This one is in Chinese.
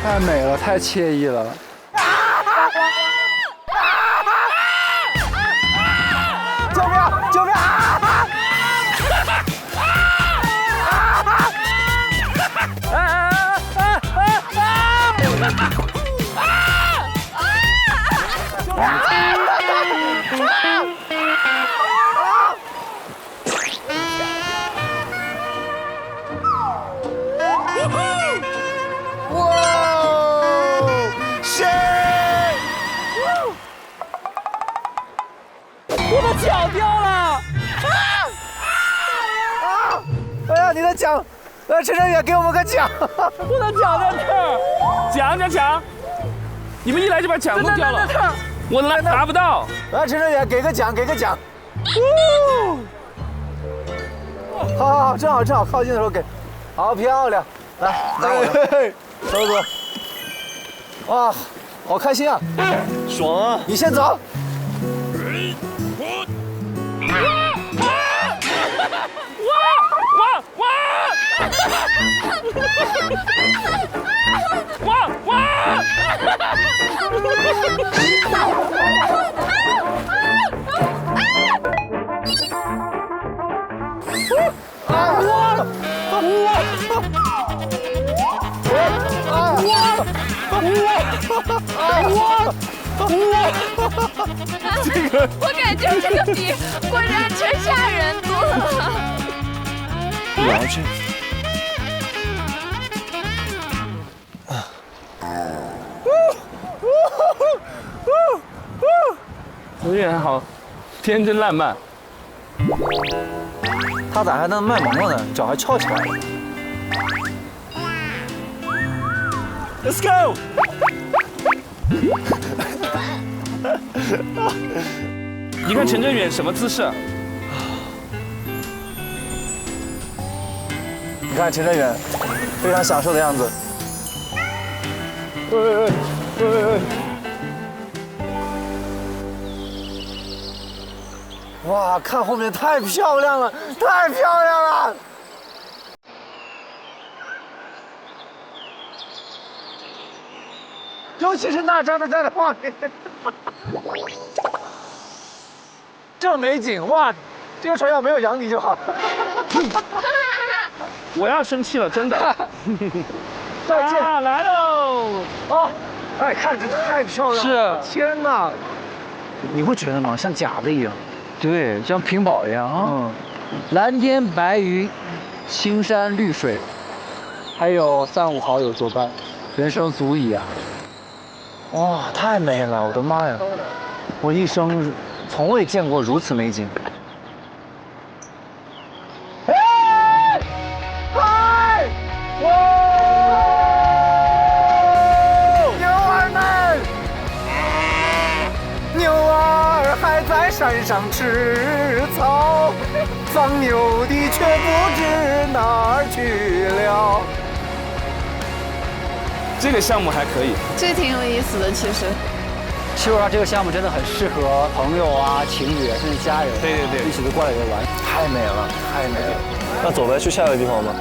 太美了，太惬意了。救命！救命！我的脚掉了！哎呀，你的奖！陈哲远给我们个奖！我的脚在这儿！奖！你们一来就把奖都掉了，我拿不到。来，陈哲远给个奖，给个奖。好，正好，靠近的时候给。好漂亮！来，拿我的，走走。哇，好开心啊！爽啊！你先走。我感觉这个比过山车吓人多了。我要去。有点好，天真烂漫。他咋还能卖萌了呢？脚还翘起来了。Let's go！ 你看陈哲远什么姿势？你看陈哲远，非常享受的样子。哇，看后面太漂亮了，太漂亮了！尤其是那张的在画面，这美景哇！这个船要没有杨迪就好。我要生气了，真的。再见，来喽！哦，哎，看这太漂亮了！是，天哪！你会觉得吗？像假的一样。对，像屏保一样啊。蓝天白云，青山绿水，还有3、5好友作伴，人生足矣啊！哇，太美了！我的妈呀，我一生从未见过如此美景。山上吃草，放牛的却不知哪儿去了。这个项目还可以，这挺有意思的，其实。气球上这个项目真的很适合朋友啊、情侣甚至家人，对，一起都过来玩。太美了，太美了。那走呗，去下一个地方吧。